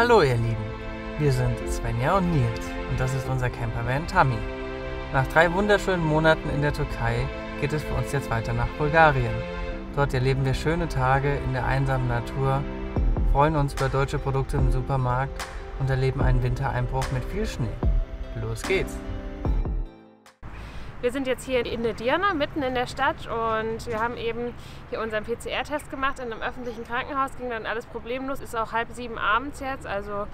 Hallo ihr Lieben, wir sind Svenja und Nils und das ist unser Campervan Tami. Nach 3 wunderschönen Monaten in der Türkei geht es für uns jetzt weiter nach Bulgarien. Dort erleben wir schöne Tage in der einsamen Natur, freuen uns über deutsche Produkte im Supermarkt und erleben einen Wintereinbruch mit viel Schnee. Los geht's! Wir sind jetzt hier in Edirne, mitten in der Stadt, und wir haben eben hier unseren PCR-Test gemacht in einem öffentlichen Krankenhaus. Ging dann alles problemlos, ist auch 6:30 abends jetzt, also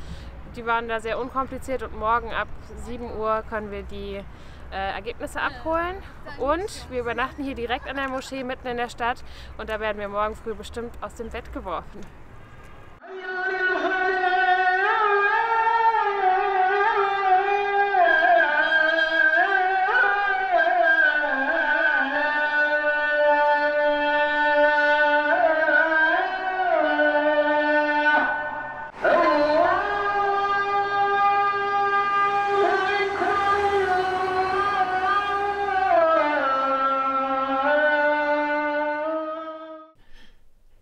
die waren da sehr unkompliziert, und morgen ab 7 Uhr können wir die Ergebnisse abholen. Und wir übernachten hier direkt an der Moschee mitten in der Stadt, und da werden wir morgen früh bestimmt aus dem Bett geworfen.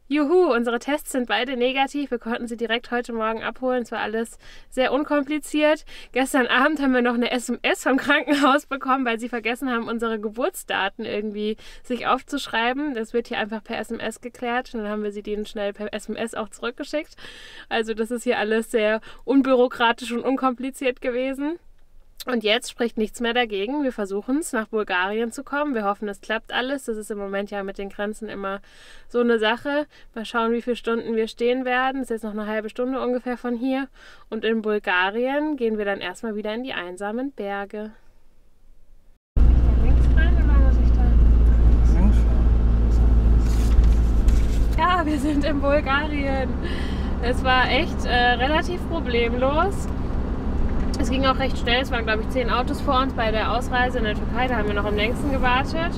Juhu, unsere Tests sind beide negativ. Wir konnten sie direkt heute Morgen abholen. Es war alles sehr unkompliziert. Gestern Abend haben wir noch eine SMS vom Krankenhaus bekommen, weil sie vergessen haben, unsere Geburtsdaten irgendwie sich aufzuschreiben. Das wird hier einfach per SMS geklärt. Und dann haben wir sie denen schnell per SMS auch zurückgeschickt. Also das ist hier alles sehr unbürokratisch und unkompliziert gewesen. Und jetzt spricht nichts mehr dagegen. Wir versuchen es, nach Bulgarien zu kommen. Wir hoffen, es klappt alles. Das ist im Moment ja mit den Grenzen immer so eine Sache. Mal schauen, wie viele Stunden wir stehen werden. Das ist jetzt noch eine halbe Stunde ungefähr von hier. Und in Bulgarien gehen wir dann erstmal wieder in die einsamen Berge. Da links rein oder muss ich da? Ja, wir sind in Bulgarien. Es war echt relativ problemlos. Es ging auch recht schnell, es waren glaube ich 10 Autos vor uns bei der Ausreise in der Türkei, da haben wir noch am längsten gewartet.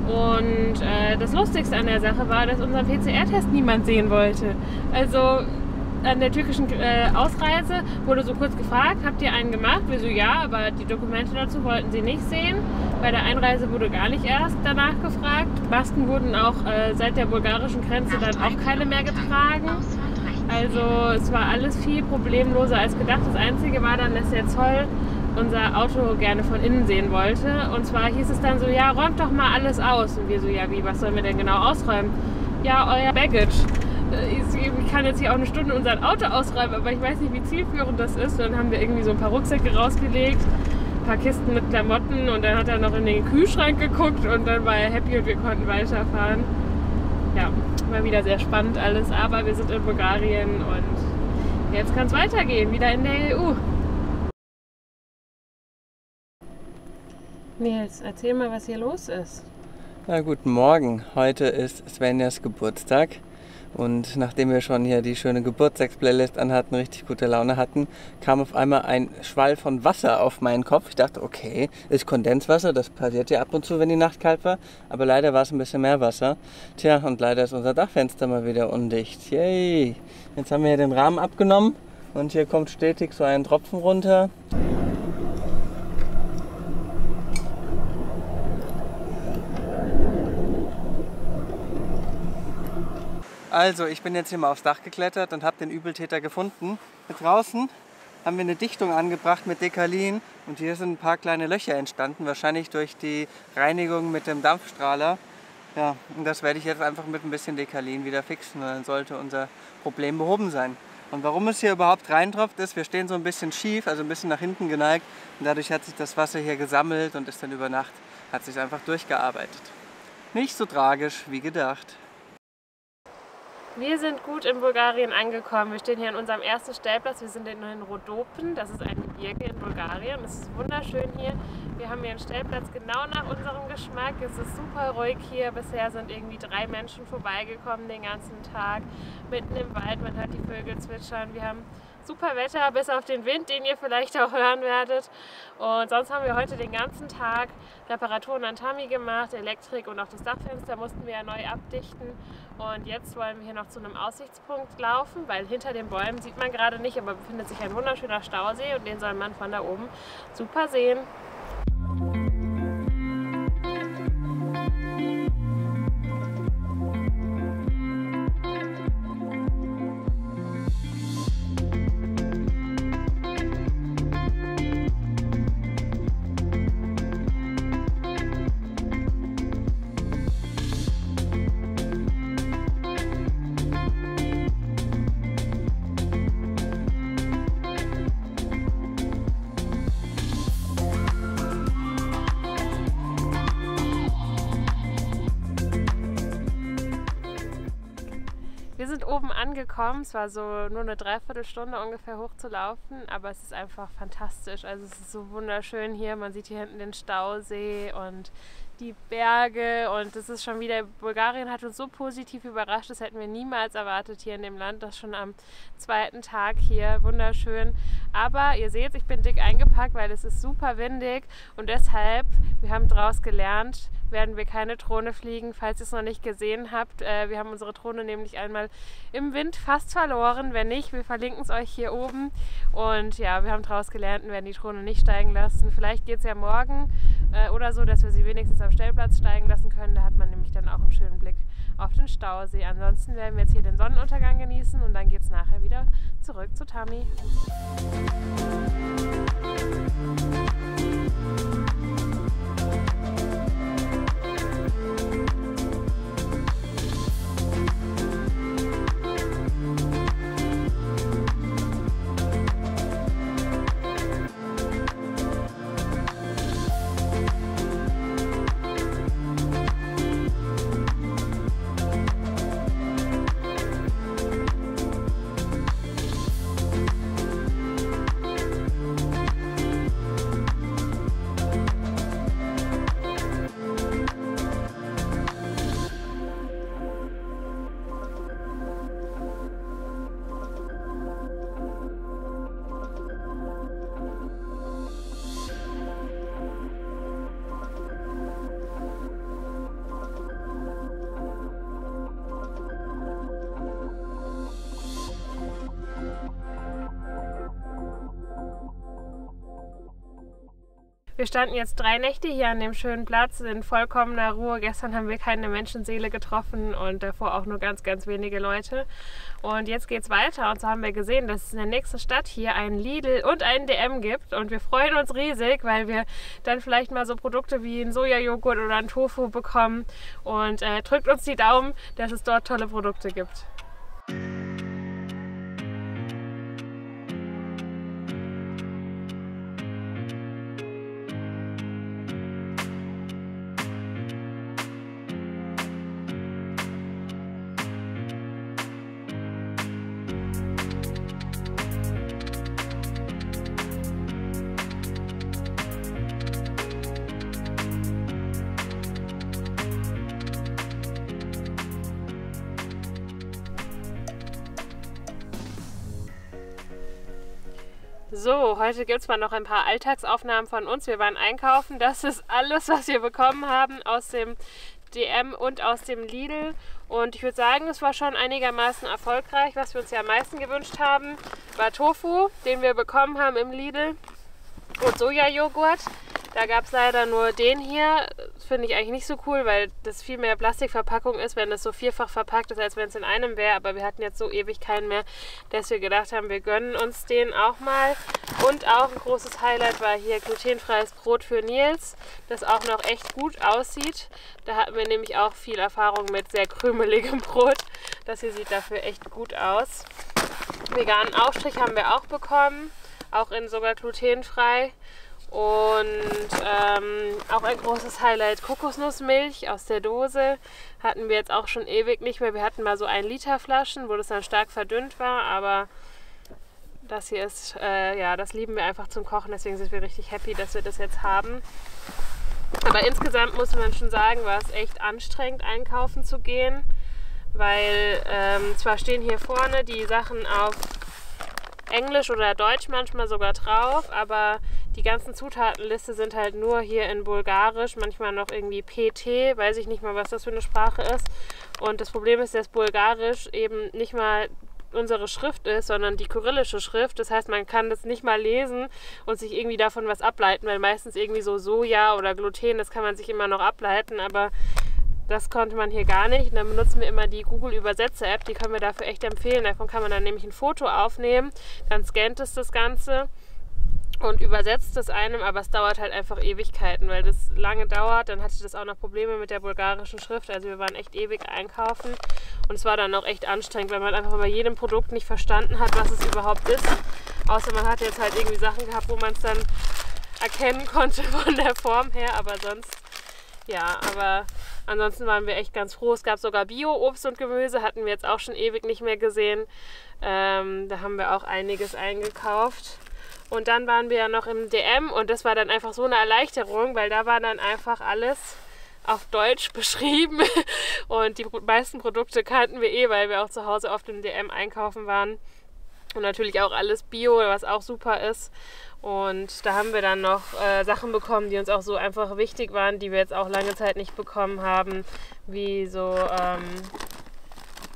Und das Lustigste an der Sache war, dass unseren PCR-Test niemand sehen wollte. Also an der türkischen Ausreise wurde so kurz gefragt, habt ihr einen gemacht? Wir so, ja, aber die Dokumente dazu wollten sie nicht sehen. Bei der Einreise wurde gar nicht erst danach gefragt. Masken wurden auch seit der bulgarischen Grenze dann auch keine mehr getragen. Also es war alles viel problemloser als gedacht. Das Einzige war dann, dass der Zoll unser Auto gerne von innen sehen wollte. Und zwar hieß es dann so, ja, räumt doch mal alles aus. Und wir so, ja, wie, was sollen wir denn genau ausräumen? Ja, euer Baggage. Ich kann jetzt hier auch eine Stunde unser Auto ausräumen, aber ich weiß nicht, wie zielführend das ist. Und dann haben wir irgendwie so ein paar Rucksäcke rausgelegt, ein paar Kisten mit Klamotten, und dann hat er noch in den Kühlschrank geguckt und dann war er happy und wir konnten weiterfahren. Ja, war wieder sehr spannend alles, aber wir sind in Bulgarien und jetzt kann es weitergehen, wieder in der EU. Nils, erzähl mal, was hier los ist. Na, guten Morgen, heute ist Svenjas Geburtstag. Und nachdem wir schon hier die schöne Geburtstagsplaylist anhatten, richtig gute Laune hatten, kam auf einmal ein Schwall von Wasser auf meinen Kopf. Ich dachte, okay, ist Kondenswasser, das passiert ja ab und zu, wenn die Nacht kalt war. Aber leider war es ein bisschen mehr Wasser. Tja, und leider ist unser Dachfenster mal wieder undicht. Yay! Jetzt haben wir hier den Rahmen abgenommen und hier kommt stetig so ein Tropfen runter. Also, ich bin jetzt hier mal aufs Dach geklettert und habe den Übeltäter gefunden. Hier draußen haben wir eine Dichtung angebracht mit Dekalin und hier sind ein paar kleine Löcher entstanden, wahrscheinlich durch die Reinigung mit dem Dampfstrahler. Ja, und das werde ich jetzt einfach mit ein bisschen Dekalin wieder fixen, und dann sollte unser Problem behoben sein. Und warum es hier überhaupt reintropft ist, wir stehen so ein bisschen schief, also ein bisschen nach hinten geneigt, und dadurch hat sich das Wasser hier gesammelt und ist dann über Nacht, hat sich einfach durchgearbeitet. Nicht so tragisch wie gedacht. Wir sind gut in Bulgarien angekommen. Wir stehen hier an unserem ersten Stellplatz. Wir sind in Rhodopen. Das ist ein Gebirge in Bulgarien. Es ist wunderschön hier. Wir haben hier einen Stellplatz genau nach unserem Geschmack. Es ist super ruhig hier. Bisher sind irgendwie 3 Menschen vorbeigekommen den ganzen Tag. Mitten im Wald, man hört die Vögel zwitschern. Wir haben super Wetter, bis auf den Wind, den ihr vielleicht auch hören werdet. Und sonst haben wir heute den ganzen Tag Reparaturen an Tami gemacht, Elektrik, und auch das Dachfenster mussten wir ja neu abdichten. Und jetzt wollen wir hier noch zu einem Aussichtspunkt laufen, weil hinter den Bäumen sieht man gerade nicht, aber befindet sich ein wunderschöner Stausee und den soll man von da oben super sehen. oben angekommen. Es war so nur eine Dreiviertelstunde ungefähr hochzulaufen, aber es ist einfach fantastisch. Also es ist so wunderschön hier. Man sieht hier hinten den Stausee und die Berge und es ist schon wieder, Bulgarien hat uns so positiv überrascht, das hätten wir niemals erwartet hier in dem Land, das schon am zweiten Tag hier, wunderschön. Aber ihr seht, ich bin dick eingepackt, weil es ist super windig und deshalb, wir haben daraus gelernt, werden wir keine Drohne fliegen, falls ihr es noch nicht gesehen habt. Wir haben unsere Drohne nämlich einmal im Wind fast verloren. Wenn nicht, wir verlinken es euch hier oben. Und ja, wir haben daraus gelernt und werden die Drohne nicht steigen lassen. Vielleicht geht es ja morgen oder so, dass wir sie wenigstens am Stellplatz steigen lassen können. Da hat man nämlich dann auch einen schönen Blick auf den Stausee. Ansonsten werden wir jetzt hier den Sonnenuntergang genießen und dann geht es nachher wieder zurück zu Tami. Wir standen jetzt 3 Nächte hier an dem schönen Platz in vollkommener Ruhe. Gestern haben wir keine Menschenseele getroffen und davor auch nur ganz, ganz wenige Leute. Und jetzt geht es weiter und so haben wir gesehen, dass es in der nächsten Stadt hier einen Lidl und einen DM gibt. Und wir freuen uns riesig, weil wir dann vielleicht mal so Produkte wie einen Sojajoghurt oder einen Tofu bekommen. Und drückt uns die Daumen, dass es dort tolle Produkte gibt. So, heute gibt es mal noch ein paar Alltagsaufnahmen von uns. Wir waren einkaufen. Das ist alles, was wir bekommen haben aus dem DM und aus dem Lidl. Und ich würde sagen, es war schon einigermaßen erfolgreich. Was wir uns ja am meisten gewünscht haben, war Tofu, den wir bekommen haben im Lidl. Und Sojajoghurt. Da gab es leider nur den hier. Das finde ich eigentlich nicht so cool, weil das viel mehr Plastikverpackung ist, wenn das so vierfach verpackt ist, als wenn es in einem wäre. Aber wir hatten jetzt so ewig keinen mehr, dass wir gedacht haben, wir gönnen uns den auch mal. Und auch ein großes Highlight war hier glutenfreies Brot für Nils, das auch noch echt gut aussieht. Da hatten wir nämlich auch viel Erfahrung mit sehr krümeligem Brot. Das hier sieht dafür echt gut aus. Veganen Aufstrich haben wir auch bekommen, auch in sogar glutenfrei. Und auch ein großes Highlight, Kokosnussmilch aus der Dose. Hatten wir jetzt auch schon ewig nicht mehr. Wir hatten mal so 1 Liter Flaschen, wo das dann stark verdünnt war, aber das hier ist, ja, das lieben wir einfach zum Kochen, deswegen sind wir richtig happy, dass wir das jetzt haben. Aber insgesamt muss man schon sagen, war es echt anstrengend, einkaufen zu gehen, weil zwar stehen hier vorne die Sachen auf Englisch oder Deutsch manchmal sogar drauf, aber die ganzen Zutatenliste sind halt nur hier in Bulgarisch, manchmal noch irgendwie PT, weiß ich nicht mal, was das für eine Sprache ist. Und das Problem ist, dass Bulgarisch eben nicht mal unsere Schrift ist, sondern die kyrillische Schrift. Das heißt, man kann das nicht mal lesen und sich irgendwie davon was ableiten, weil meistens irgendwie so Soja oder Gluten, das kann man sich immer noch ableiten, aber das konnte man hier gar nicht. Und dann benutzen wir immer die Google-Übersetzer-App, die können wir dafür echt empfehlen. Davon kann man dann nämlich ein Foto aufnehmen, dann scannt es das Ganze und übersetzt es einem, aber es dauert halt einfach Ewigkeiten, weil das lange dauert. Dann hatte das auch noch Probleme mit der bulgarischen Schrift, also wir waren echt ewig einkaufen und es war dann auch echt anstrengend, weil man einfach bei jedem Produkt nicht verstanden hat, was es überhaupt ist. Außer man hat jetzt halt irgendwie Sachen gehabt, wo man es dann erkennen konnte von der Form her, aber sonst, ja, aber Ansonsten waren wir echt ganz froh. Es gab sogar Bio-Obst und Gemüse, hatten wir jetzt auch schon ewig nicht mehr gesehen. Da haben wir auch einiges eingekauft. Und dann waren wir ja noch im DM und das war dann einfach so eine Erleichterung, weil da war dann einfach alles auf Deutsch beschrieben und die meisten Produkte kannten wir eh, weil wir auch zu Hause oft im DM einkaufen waren. Und natürlich auch alles Bio, was auch super ist. Und da haben wir dann noch Sachen bekommen, die uns auch so einfach wichtig waren, die wir jetzt auch lange Zeit nicht bekommen haben, wie so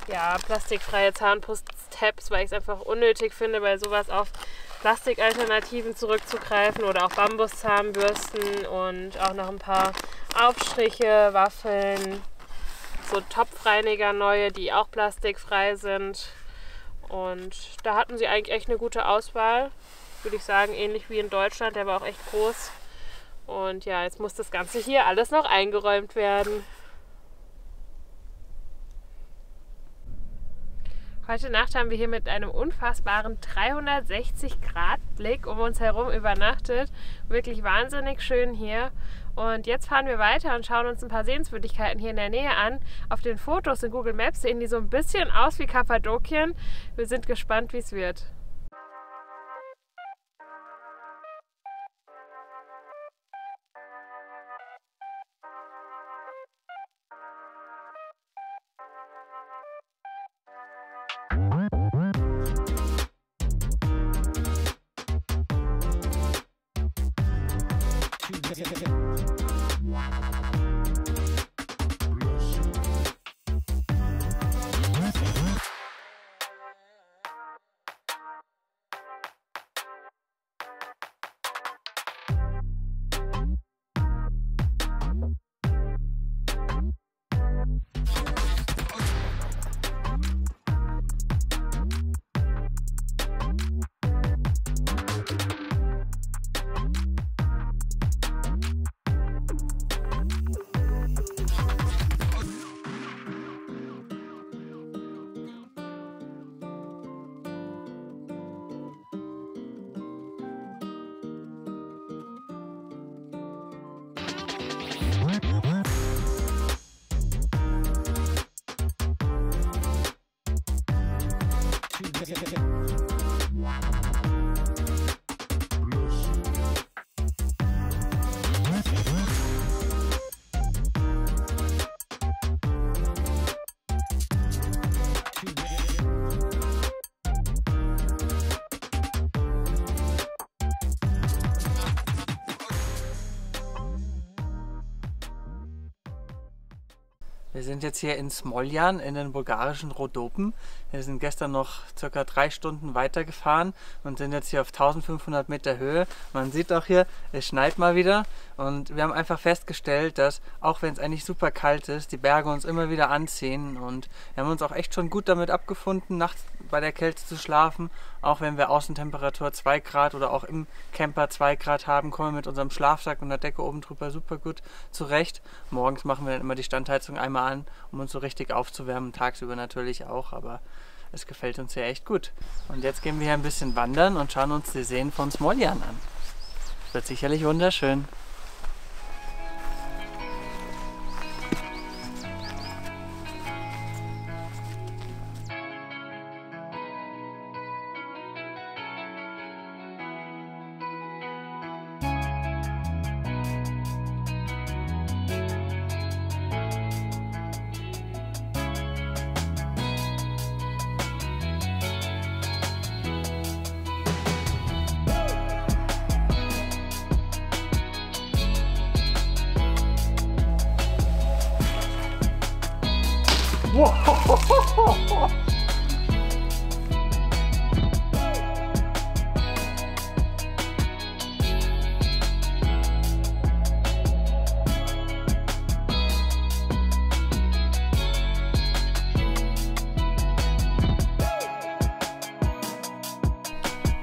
ja, plastikfreie Zahnpust-Tabs, weil ich es einfach unnötig finde, bei sowas auf Plastikalternativen zurückzugreifen oder auch Bambuszahnbürsten und auch noch ein paar Aufstriche, Waffeln, so Topfreiniger neue, die auch plastikfrei sind. Und da hatten sie eigentlich echt eine gute Auswahl, würde ich sagen, ähnlich wie in Deutschland, der war auch echt groß. Und ja, jetzt muss das Ganze hier alles noch eingeräumt werden. Heute Nacht haben wir hier mit einem unfassbaren 360-Grad-Blick um uns herum übernachtet. Wirklich wahnsinnig schön hier. Und jetzt fahren wir weiter und schauen uns ein paar Sehenswürdigkeiten hier in der Nähe an. Auf den Fotos in Google Maps sehen die so ein bisschen aus wie Kappadokien. Wir sind gespannt, wie es wird. Wir sind jetzt hier in Smoljan in den bulgarischen Rhodopen. Wir sind gestern noch ca. 3 Stunden weitergefahren und sind jetzt hier auf 1500 Meter Höhe. Man sieht auch hier, es schneit mal wieder und wir haben einfach festgestellt, dass auch wenn es eigentlich super kalt ist, die Berge uns immer wieder anziehen und wir haben uns auch echt schon gut damit abgefunden, nachts bei der Kälte zu schlafen. Auch wenn wir Außentemperatur 2 Grad oder auch im Camper 2 Grad haben, kommen wir mit unserem Schlafsack und der Decke oben drüber super gut zurecht. Morgens machen wir dann immer die Standheizung einmal an, um uns so richtig aufzuwärmen, tagsüber natürlich auch, aber es gefällt uns ja echt gut. Und jetzt gehen wir hier ein bisschen wandern und schauen uns die Seen von Smoljan an. Wird sicherlich wunderschön.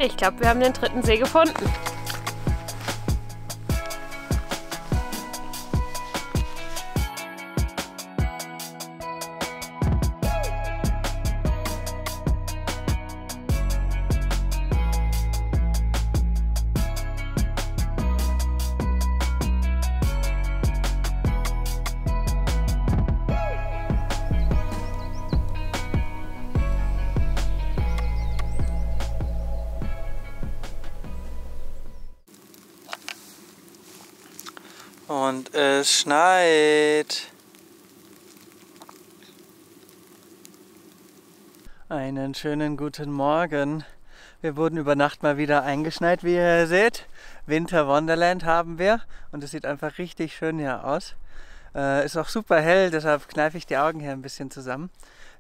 Ich glaube, wir haben den 3. See gefunden. Und es schneit. Einen schönen guten Morgen. Wir wurden über Nacht mal wieder eingeschneit, wie ihr seht. Winter Wonderland haben wir und es sieht einfach richtig schön hier aus. Ist auch super hell, deshalb kneife ich die Augen hier ein bisschen zusammen.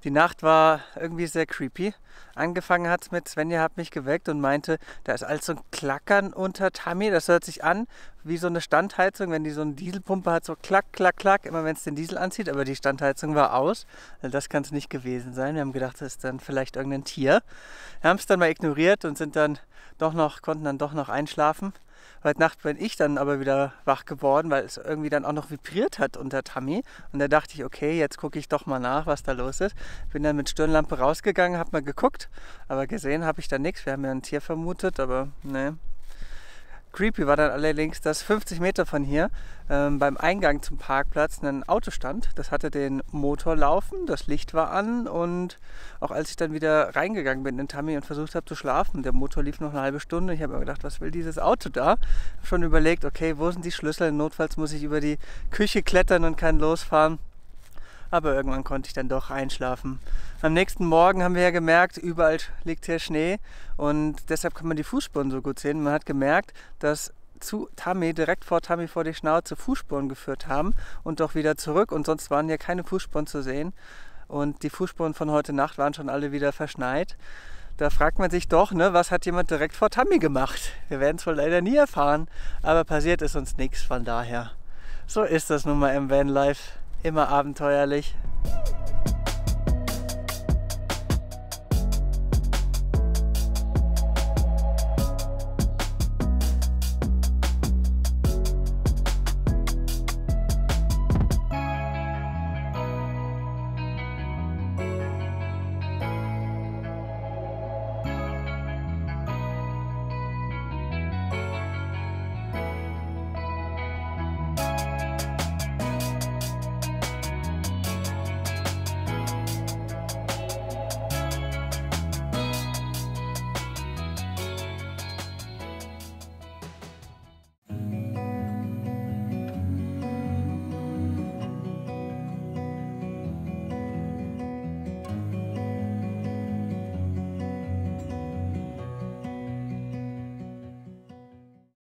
Die Nacht war irgendwie sehr creepy. Angefangen hat es mit Svenja hat mich geweckt und meinte, da ist alles so ein Klackern unter Tammy. Das hört sich an wie so eine Standheizung, wenn die so eine Dieselpumpe hat, so klack, klack, klack, immer wenn es den Diesel anzieht. Aber die Standheizung war aus. Also das kann es nicht gewesen sein. Wir haben gedacht, das ist dann vielleicht irgendein Tier. Wir haben es dann mal ignoriert und konnten dann doch noch einschlafen. Heute Nacht bin ich dann aber wieder wach geworden, weil es irgendwie dann auch noch vibriert hat unter Tammy. Und da dachte ich, okay, jetzt gucke ich doch mal nach, was da los ist. Bin dann mit Stirnlampe rausgegangen, habe mal geguckt, aber gesehen habe ich da nichts. Wir haben ja ein Tier vermutet, aber ne. Creepy war dann allerdings, dass 50 Meter von hier beim Eingang zum Parkplatz ein Auto stand. Das hatte den Motor laufen, das Licht war an und auch als ich dann wieder reingegangen bin in Tammy und versucht habe zu schlafen, der Motor lief noch eine halbe Stunde. Ich habe mir gedacht, was will dieses Auto da? Habe schon überlegt, okay, wo sind die Schlüssel? Notfalls muss ich über die Küche klettern und kann losfahren. Aber irgendwann konnte ich dann doch einschlafen. Am nächsten Morgen haben wir ja gemerkt, überall liegt hier Schnee und deshalb kann man die Fußspuren so gut sehen. Man hat gemerkt, dass zu Tammy, direkt vor Tammy vor die Schnauze Fußspuren geführt haben und doch wieder zurück und sonst waren ja keine Fußspuren zu sehen. Und die Fußspuren von heute Nacht waren schon alle wieder verschneit. Da fragt man sich doch, ne, was hat jemand direkt vor Tammy gemacht? Wir werden es wohl leider nie erfahren, aber passiert ist uns nichts, von daher. So ist das nun mal im Vanlife. Immer abenteuerlich.